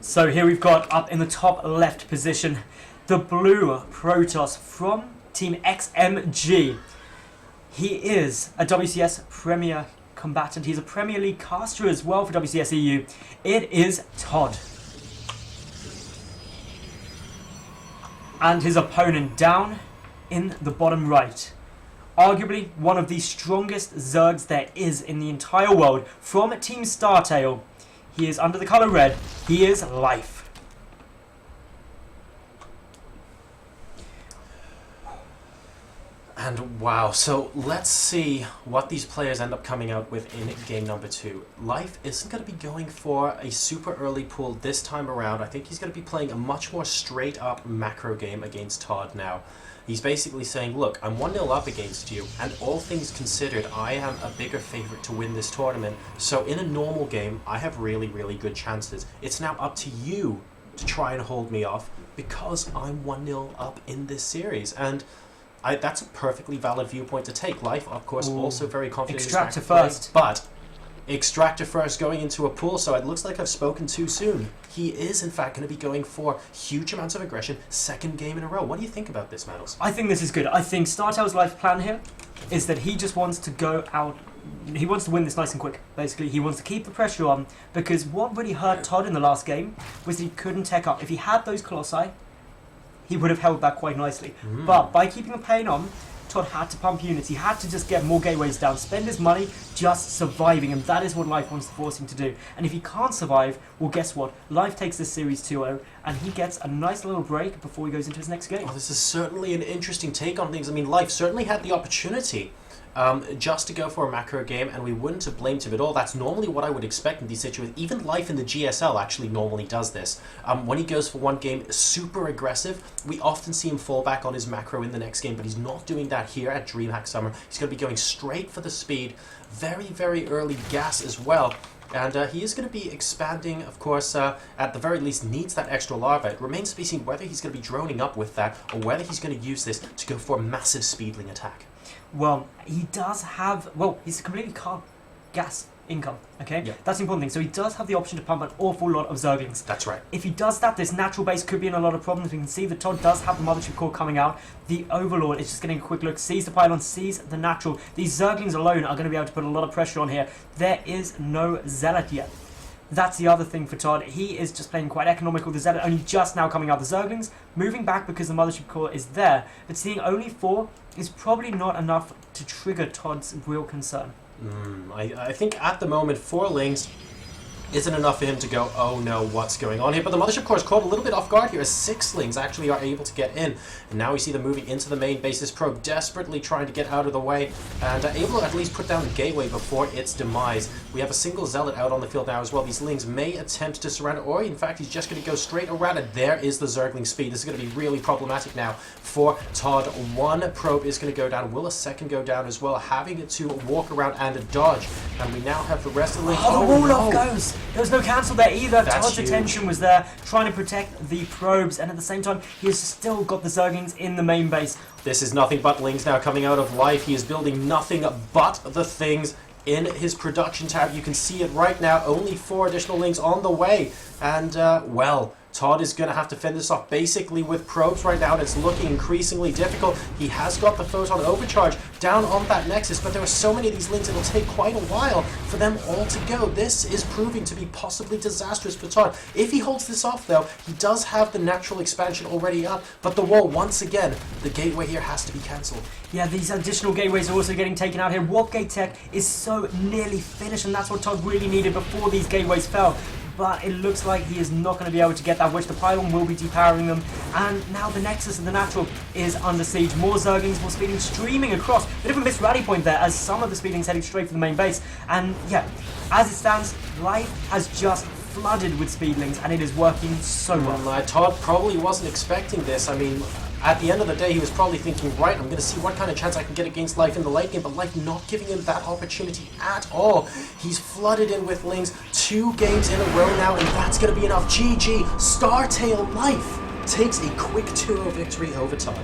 So here we've got up in the top left position the blue Protoss from Team XMG. He is a WCS Premier combatant. He's a Premier League caster as well for WCS EU. It is ToD. And his opponent down in the bottom right. Arguably one of the strongest Zergs there is in the entire world from Team Startale. He is under the colour red. He is Life. And wow, so let's see what these players end up coming out with in game number 2. Life isn't going to be going for a super early pull this time around. I think he's going to be playing a much more straight up macro game against ToD now. He's basically saying, look, I'm 1-0 up against you, and all things considered, I am a bigger favourite to win this tournament. So in a normal game, I have really, really good chances. It's now up to you to try and hold me off because I'm 1-0 up in this series. And that's a perfectly valid viewpoint to take. Life, of course, also very confident. Extractor first. But Extractor first going into a pool, so it looks like I've spoken too soon. He is, in fact, going to be going for huge amounts of aggression, second game in a row. What do you think about this, Medals? I think this is good. I think Startale's life plan here is that he just wants to go out. He wants to win this nice and quick, basically. He wants to keep the pressure on, because what really hurt ToD in the last game was that he couldn't tech up. If he had those Colossi, he would have held that quite nicely. But by keeping the pain on, ToD had to pump units. He had to just get more gateways down, spend his money just surviving, and that is what Life wants to force him to do. And if he can't survive, well, guess what? Life takes this series 2-0, and he gets a nice little break before he goes into his next game. Well, this is certainly an interesting take on things. I mean, Life certainly had the opportunity just to go for a macro game, and we wouldn't have blamed him at all. That's normally what I would expect in these situations. Even Life in the GSL actually normally does this. When he goes for one game super aggressive, we often see him fall back on his macro in the next game, but he's not doing that here at DreamHack Summer. He's going to be going straight for the speed, very, very early gas as well. And he is going to be expanding, of course, at the very least needs that extra larva. It remains to be seen whether he's going to be droning up with that, or whether he's going to use this to go for a massive speedling attack. Well, he does have, well, he's completely gas income, okay? Yeah. That's the important thing. So he does have the option to pump an awful lot of Zerglings. That's right. If he does that, this natural base could be in a lot of problems. We can see the ToD does have the Mothership Core coming out. The Overlord is just getting a quick look, sees the pylon, sees the natural. These Zerglings alone are going to be able to put a lot of pressure on here. There is no Zealot yet. That's the other thing for ToD. He is just playing quite economical. The Zealot only just now coming out. The Zerglings moving back because the Mothership Core is there. But seeing only 4 is probably not enough to trigger ToD's real concern. I think at the moment 4 Lings isn't enough for him to go, oh no, what's going on here? But the Mothership Core is caught a little bit off guard here as 6 Lings actually are able to get in. And now we see them moving into the main base. This probe desperately trying to get out of the way and able to at least put down the gateway before its demise. We have a single Zealot out on the field now as well. These Lings may attempt to surround it, or in fact he's just going to go straight around it. There is the Zergling speed. This is going to be really problematic now for ToD. 1 probe is going to go down. Will a second go down as well? Having to walk around and dodge. And we now have the rest of the Lings. Oh, the wall-off goes! There was no cancel there either. That's ToD's attention was there, trying to protect the probes, and at the same time, he has still got the Zerglings in the main base. This is nothing but Lings now coming out of Life. He is building nothing but the things in his production tab. You can see it right now. Only 4 additional Lings on the way. And, well, ToD is going to have to fend this off basically with probes right now, and it's looking increasingly difficult. He has got the Photon Overcharge down on that Nexus, but there are so many of these Lings, it'll take quite a while for them all to go. This is proving to be possibly disastrous for ToD. If he holds this off, though, he does have the natural expansion already up, but the wall, once again, the gateway here has to be cancelled. Yeah, these additional gateways are also getting taken out here. Warp Gate Tech is so nearly finished, and that's what ToD really needed before these gateways fell. But it looks like he is not going to be able to get that, which the pylon will be depowering them. And now the Nexus and the Natural is under siege. More Zerglings, more speeding streaming across. Bit of a missed rally point there, as some of the speedlings heading straight for the main base. And yeah, as it stands, Life has just flooded with speedlings, and it is working so well. ToD probably wasn't expecting this. I mean, at the end of the day, he was probably thinking, right, I'm going to see what kind of chance I can get against Life in the late game, but Life not giving him that opportunity at all. He's flooded in with Lings 2 games in a row now, and that's going to be enough. GG, Startale Life takes a quick 2-0 victory over ToD.